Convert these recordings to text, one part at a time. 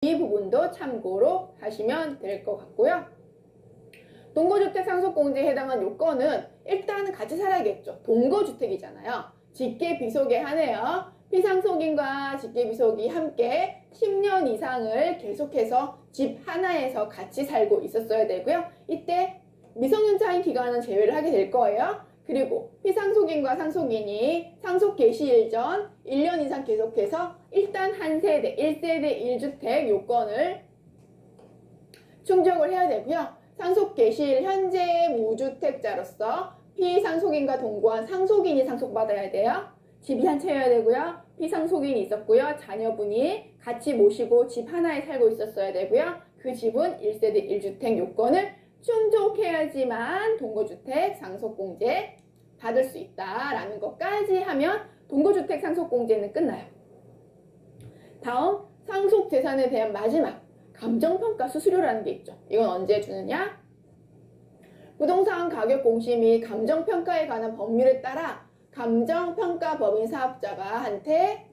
이 부분도 참고로 하시면 될 것 같고요. 동거주택 상속공제에 해당한 요건은 일단은 같이 살아야겠죠. 동거주택이잖아요. 직계비속에 한해요. 피상속인과 직계비속이 함께 10년 이상을 계속해서 집 하나에서 같이 살고 있었어야 되고요. 이때 미성년자인 기간은 제외를 하게 될 거예요. 그리고 피상속인과 상속인이 상속 개시일 전 1년 이상 계속해서 일단 한 세대, 1세대 1주택 요건을 충족을 해야 되고요. 상속 개시일 현재 무주택자로서 피상속인과 동거한 상속인이 상속받아야 돼요. 집이 한 채여야 되고요. 피상속인이 있었고요. 자녀분이 같이 모시고 집 하나에 살고 있었어야 되고요. 그 집은 1세대 1주택 요건을 충족해야지만 동거주택 상속공제 받을 수 있다라는 것까지 하면 동거주택 상속공제는 끝나요. 다음 상속재산에 대한 마지막 감정평가 수수료라는 게 있죠. 이건 언제 주느냐? 부동산 가격 공시 및 감정평가에 관한 법률에 따라 감정평가법인 사업자가 한테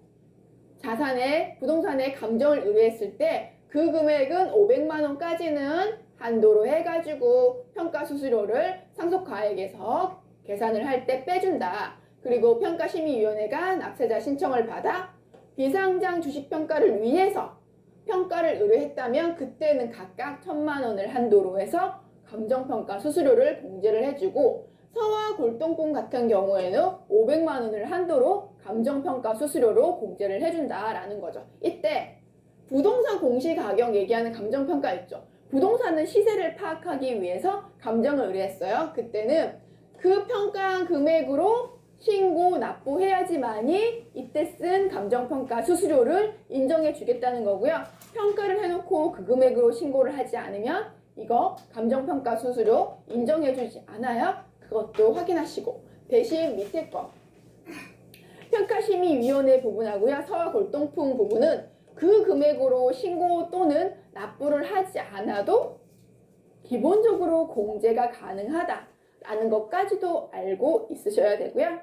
부동산의 감정을 의뢰했을 때 그 금액은 500만 원까지는 한도로 해가지고 평가 수수료를 상속가액에서 계산을 할 때 빼준다. 그리고 평가심의위원회가 납세자 신청을 받아 비상장 주식평가를 위해서 평가를 의뢰했다면 그때는 각각 1,000만 원을 한도로 해서 감정평가 수수료를 공제를 해주고 서와 골동품 같은 경우에는 500만 원을 한도로 감정평가 수수료로 공제를 해준다라는 거죠. 이때 부동산 공시가격 얘기하는 감정평가 있죠. 부동산은 시세를 파악하기 위해서 감정을 의뢰했어요. 그때는 그 평가한 금액으로 신고 납부해야지만이 이때 쓴 감정평가 수수료를 인정해 주겠다는 거고요. 평가를 해놓고 그 금액으로 신고를 하지 않으면 이거 감정평가 수수료 인정해 주지 않아요. 그것도 확인하시고 대신 밑에 거 평가심의위원회 부분하고요. 서와 골동품 부분은 그 금액으로 신고 또는 납부를 하지 않아도 기본적으로 공제가 가능하다라는 것까지도 알고 있으셔야 되고요.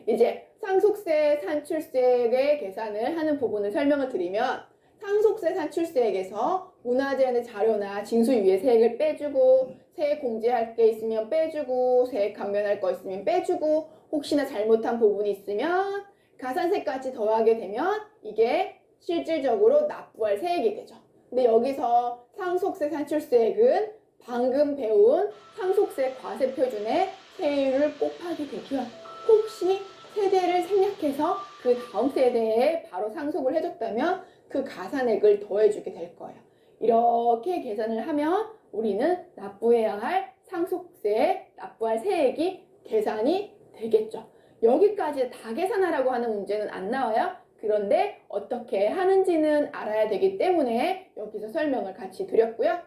이제 상속세, 산출세액의 계산을 하는 부분을 설명을 드리면 상속세, 산출세액에서 문화재의 자료나 징수유예 세액을 빼주고 세액 공제할 게 있으면 빼주고 세액 감면할 거 있으면 빼주고 혹시나 잘못한 부분이 있으면 가산세까지 더하게 되면 이게 실질적으로 납부할 세액이 되죠. 근데 여기서 상속세, 산출세액은 방금 배운 상속세 과세표준의 세율을 곱하게 되고요. 혹시 세대를 생략해서 그 다음 세대에 바로 상속을 해줬다면 그 가산액을 더해주게 될 거예요. 이렇게 계산을 하면 우리는 납부해야 할 상속세에 납부할 세액이 계산이 되겠죠. 여기까지 다 계산하라고 하는 문제는 안 나와요. 그런데 어떻게 하는지는 알아야 되기 때문에 여기서 설명을 같이 드렸고요.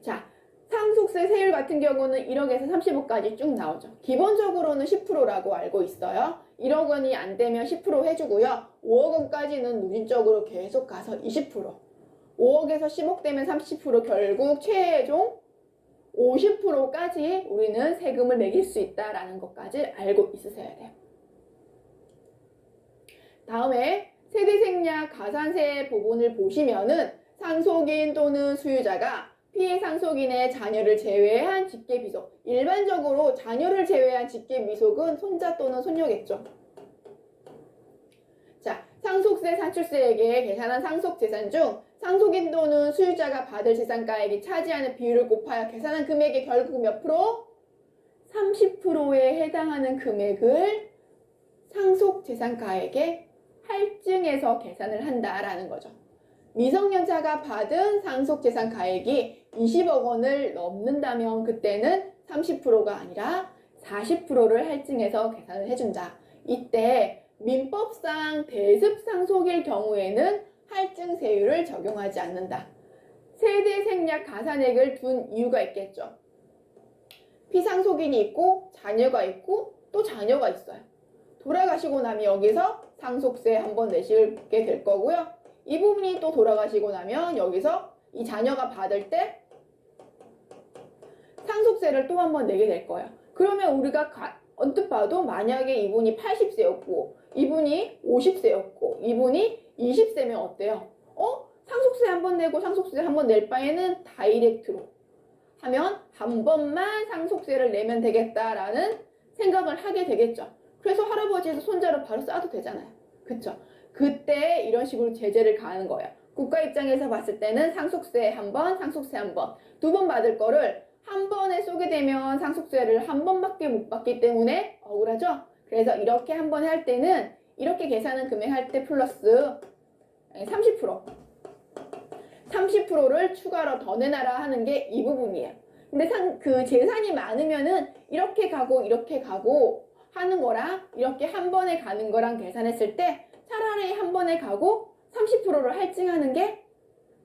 자, 상속세 세율 같은 경우는 1억에서 30억까지 쭉 나오죠. 기본적으로는 10%라고 알고 있어요. 1억 원이 안 되면 10% 해주고요. 5억 원까지는 누진적으로 계속 가서 20%. 5억에서 10억 되면 30%, 결국 최종 50%까지 우리는 세금을 매길 수 있다라는 것까지 알고 있으셔야 돼요. 다음에 세대생략 가산세 부분을 보시면은 상속인 또는 수유자가 피해 상속인의 자녀를 제외한 직계비속, 일반적으로 자녀를 제외한 직계비속은 손자 또는 손녀겠죠. 자, 상속세, 산출세액에 계산한 상속재산 중 상속인 또는 수유자가 받을 재산가액이 차지하는 비율을 곱하여 계산한 금액의 결국 몇 프로? 30%에 해당하는 금액을 상속재산가액에 할증해서 계산을 한다라는 거죠. 미성년자가 받은 상속재산가액이 20억 원을 넘는다면 그때는 30%가 아니라 40%를 할증해서 계산을 해준다. 이때 민법상 대습상속일 경우에는 할증세율을 적용하지 않는다. 세대생략 가산액을 둔 이유가 있겠죠. 피상속인이 있고 자녀가 있고 또 자녀가 있어요. 돌아가시고 나면 여기서 상속세 한번 내시게 될 거고요. 이 부분이 또 돌아가시고 나면 여기서 이 자녀가 받을 때 상속세를 또 한번 내게 될 거예요. 그러면 우리가 언뜻 봐도 만약에 이분이 80세였고 이분이 50세였고 이분이 20세면 어때요? 상속세 한 번 내고 상속세 한 번 낼 바에는 다이렉트로 하면 한 번만 상속세를 내면 되겠다라는 생각을 하게 되겠죠. 그래서 할아버지에서 손자로 바로 쌓아도 되잖아요. 그쵸? 그때 이런 식으로 제재를 가하는 거예요. 국가 입장에서 봤을 때는 상속세 한 번, 상속세 한 번, 두 번 받을 거를 한 번에 쏘게 되면 상속세를 한 번밖에 못 받기 때문에 억울하죠? 그래서 이렇게 한 번에 할 때는 이렇게 계산은 금액 할 때 플러스 30%를 추가로 더 내놔라 하는 게 이 부분이에요. 근데 그 재산이 많으면은 이렇게 가고 하는 거랑 이렇게 한 번에 가는 거랑 계산했을 때 차라리 한 번에 가고 30%를 할증하는 게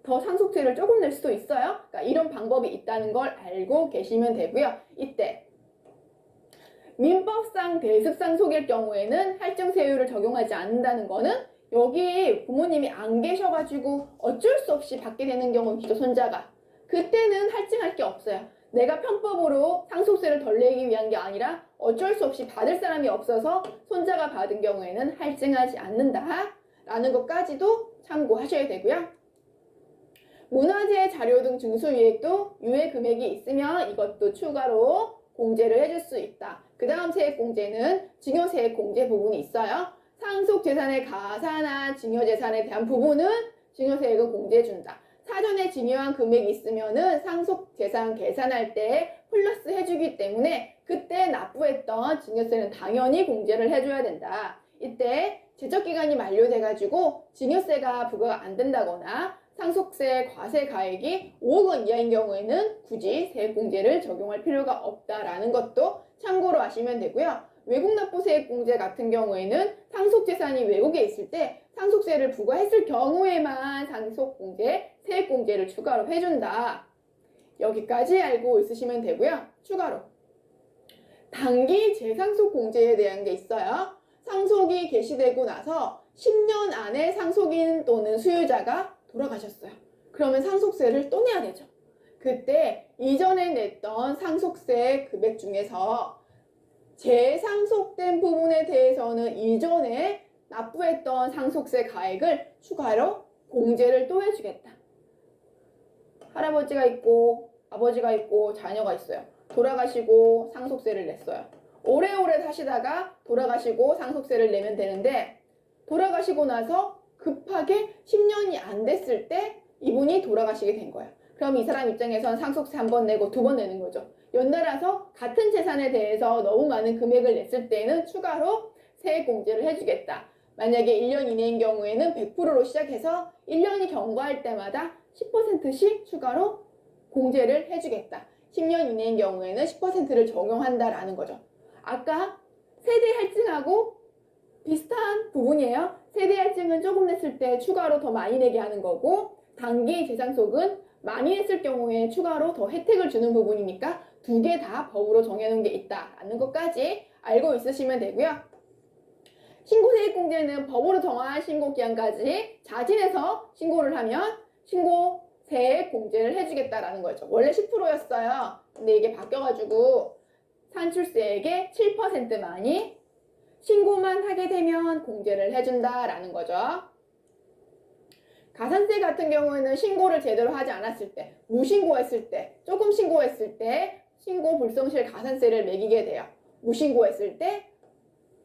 더 상속세를 조금 낼 수도 있어요. 그러니까 이런 방법이 있다는 걸 알고 계시면 되고요. 이때 민법상 대습상속일 경우에는 할증세율을 적용하지 않는다는 거는 여기 부모님이 안 계셔가지고 어쩔 수 없이 받게 되는 경우이죠, 손자가. 그때는 할증할 게 없어요. 내가 편법으로 상속세를 덜 내기 위한 게 아니라 어쩔 수 없이 받을 사람이 없어서 손자가 받은 경우에는 할증하지 않는다 라는 것까지도 참고하셔야 되고요. 문화재, 자료 등 증수유액도 유예 금액이 있으면 이것도 추가로 공제를 해줄 수 있다. 그 다음 세액공제는 증여세액공제 부분이 있어요. 상속재산의 가산한 증여재산에 대한 부분은 증여세액을 공제해준다. 사전에 증여한 금액이 있으면은 상속재산 계산할 때 플러스 해주기 때문에 그때 납부했던 증여세는 당연히 공제를 해줘야 된다. 이때 제적기간이 만료돼가지고 증여세가 부과가 안 된다거나 상속세 과세 가액이 5억 원 이하인 경우에는 굳이 세액공제를 적용할 필요가 없다라는 것도 참고로 하시면 되고요. 외국 납부 세액공제 같은 경우에는 상속재산이 외국에 있을 때 상속세를 부과했을 경우에만 상속공제, 세액공제를 추가로 해준다. 여기까지 알고 있으시면 되고요. 추가로 단기 재상속공제에 대한 게 있어요. 상속이 개시되고 나서 10년 안에 상속인 또는 수유자가 돌아가셨어요. 그러면 상속세를 또 내야 되죠. 그때 이전에 냈던 상속세 금액 중에서 재상속된 부분에 대해서는 이전에 납부했던 상속세 가액을 추가로 공제를 또 해주겠다. 할아버지가 있고 아버지가 있고 자녀가 있어요. 돌아가시고 상속세를 냈어요. 오래오래 사시다가 돌아가시고 상속세를 내면 되는데 돌아가시고 나서 급하게 10년이 안 됐을 때 이분이 돌아가시게 된 거예요. 그럼 이 사람 입장에선 상속세 한 번 내고 두 번 내는 거죠. 연달아서 같은 재산에 대해서 너무 많은 금액을 냈을 때는 추가로 세액공제를 해주겠다. 만약에 1년 이내인 경우에는 100%로 시작해서 1년이 경과할 때마다 10%씩 추가로 공제를 해주겠다. 10년 이내인 경우에는 10%를 적용한다라는 거죠. 아까 세대 할증하고 비슷한 부분이에요. 세대 할증은 조금 냈을 때 추가로 더 많이 내게 하는 거고 단기 재상속은 많이 냈을 경우에 추가로 더 혜택을 주는 부분이니까 두 개 다 법으로 정해놓은 게 있다라는 것까지 알고 있으시면 되고요. 신고세액공제는 법으로 정한 신고기한까지 자진해서 신고를 하면 신고세액공제를 해주겠다라는 거죠. 원래 10%였어요. 근데 이게 바뀌어가지고 산출세액의 7%만이 신고만 하게 되면 공제를 해준다라는 거죠. 가산세 같은 경우에는 신고를 제대로 하지 않았을 때, 무신고했을 때, 조금 신고했을 때 신고 불성실 가산세를 매기게 돼요. 무신고했을 때,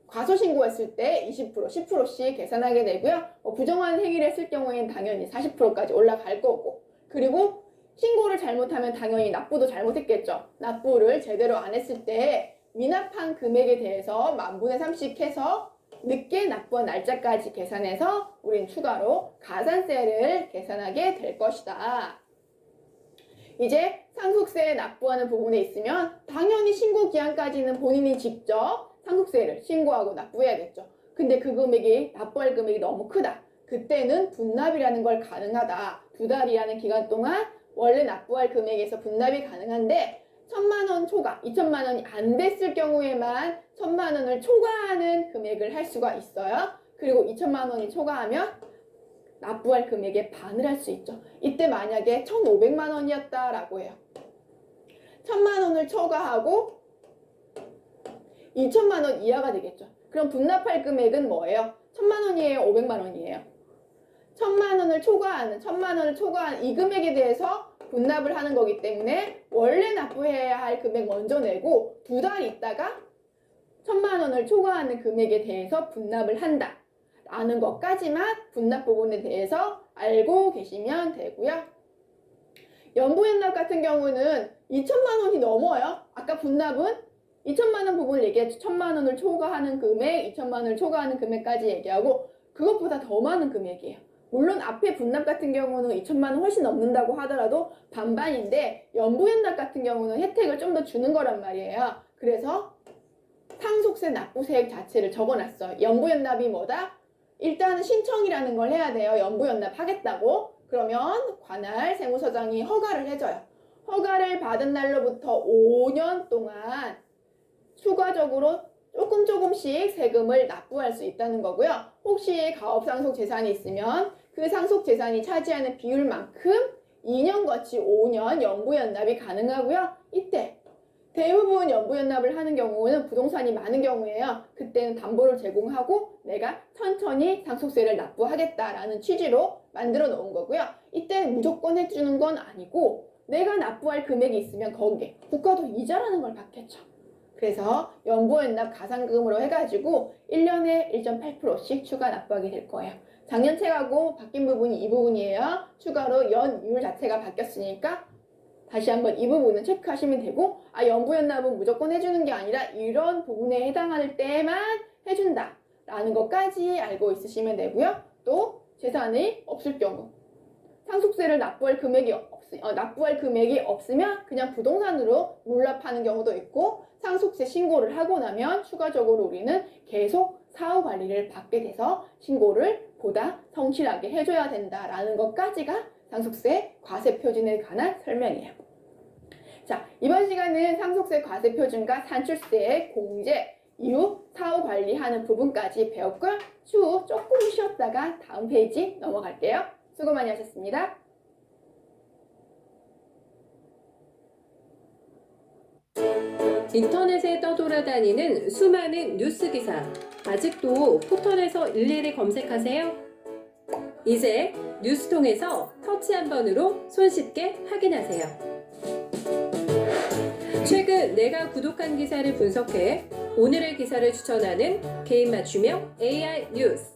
과소신고했을 때 20%, 10%씩 계산하게 되고요. 부정한 행위를 했을 경우에는 당연히 40%까지 올라갈 거고, 그리고 신고를 잘못하면 당연히 납부도 잘못했겠죠. 납부를 제대로 안 했을 때 미납한 금액에 대해서 만분의 3씩 해서 늦게 납부한 날짜까지 계산해서 우린 추가로 가산세를 계산하게 될 것이다. 이제 상속세 납부하는 부분에 있으면 당연히 신고기한까지는 본인이 직접 상속세를 신고하고 납부해야겠죠. 근데 그 금액이 납부할 금액이 너무 크다. 그때는 분납이라는 걸 가능하다. 2달이라는 기간 동안 원래 납부할 금액에서 분납이 가능한데 1,000만 원 초과, 2,000만 원이 안 됐을 경우에만 1,000만 원을 초과하는 금액을 할 수가 있어요. 그리고 2,000만 원이 초과하면 납부할 금액의 반을 할 수 있죠. 이때 만약에 1,500만 원이었다라고 해요. 1,000만 원을 초과하고 2,000만 원 이하가 되겠죠. 그럼 분납할 금액은 뭐예요? 1,000만 원이에요? 500만 원이에요? 원을 초과하는, 1,000만 원을 초과한 이 금액에 대해서 분납을 하는 거기 때문에 원래 납부해야 할 금액 먼저 내고 2달 있다가 1,000만 원을 초과하는 금액에 대해서 분납을 한다 라는 것까지만 분납 부분에 대해서 알고 계시면 되고요. 연부연납 같은 경우는 2,000만 원이 넘어요. 아까 분납은 2,000만 원 부분을 얘기했죠. 1,000만 원을 초과하는 금액, 2,000만 원을 초과하는 금액까지 얘기하고 그것보다 더 많은 금액이에요. 물론 앞에 분납 같은 경우는 2,000만 원 훨씬 넘는다고 하더라도 반반인데 연부연납 같은 경우는 혜택을 좀 더 주는 거란 말이에요. 그래서 상속세 납부세액 자체를 적어놨어요. 연부연납이 뭐다? 일단은 신청이라는 걸 해야 돼요. 연부연납 하겠다고. 그러면 관할 세무서장이 허가를 해줘요. 허가를 받은 날로부터 5년 동안 추가적으로 조금씩 세금을 납부할 수 있다는 거고요. 혹시 가업상속 재산이 있으면 그 상속 재산이 차지하는 비율만큼 2년 거치 5년 연부연납이 가능하고요. 이때 대부분 연부연납을 하는 경우는 부동산이 많은 경우에요. 그때는 담보를 제공하고 내가 천천히 상속세를 납부하겠다라는 취지로 만들어 놓은 거고요. 이때 무조건 해주는 건 아니고 내가 납부할 금액이 있으면 거기에 국가도 이자라는 걸 받겠죠. 그래서 연부연납 가산금으로 해가지고 1년에 1.8%씩 추가 납부하게 될 거예요. 작년 책하고 바뀐 부분이 이 부분이에요. 추가로 연이율 자체가 바뀌었으니까 다시 한번 이 부분은 체크하시면 되고, 연부연납은 무조건 해주는 게 아니라 이런 부분에 해당할 때만 해준다 라는 것까지 알고 있으시면 되고요. 또 재산이 없을 경우 상속세를 납부할 금액이 없으면 그냥 부동산으로 물납하는 경우도 있고, 상속세 신고를 하고 나면 추가적으로 우리는 계속 사후 관리를 받게 돼서 신고를 보다 성실하게 해줘야 된다라는 것까지가 상속세 과세표준에 관한 설명이에요. 자, 이번 시간은 상속세 과세표준과 산출세, 공제, 이후 사후 관리하는 부분까지 배웠고, 추후 조금 쉬었다가 다음 페이지 넘어갈게요. 수고 많이 하셨습니다. 인터넷에 떠돌아다니는 수많은 뉴스 기사, 아직도 포털에서 일일이 검색하세요? 이제 뉴스통에서 터치 한 번으로 손쉽게 확인하세요. 최근 내가 구독한 기사를 분석해 오늘의 기사를 추천하는 개인 맞춤형 AI 뉴스.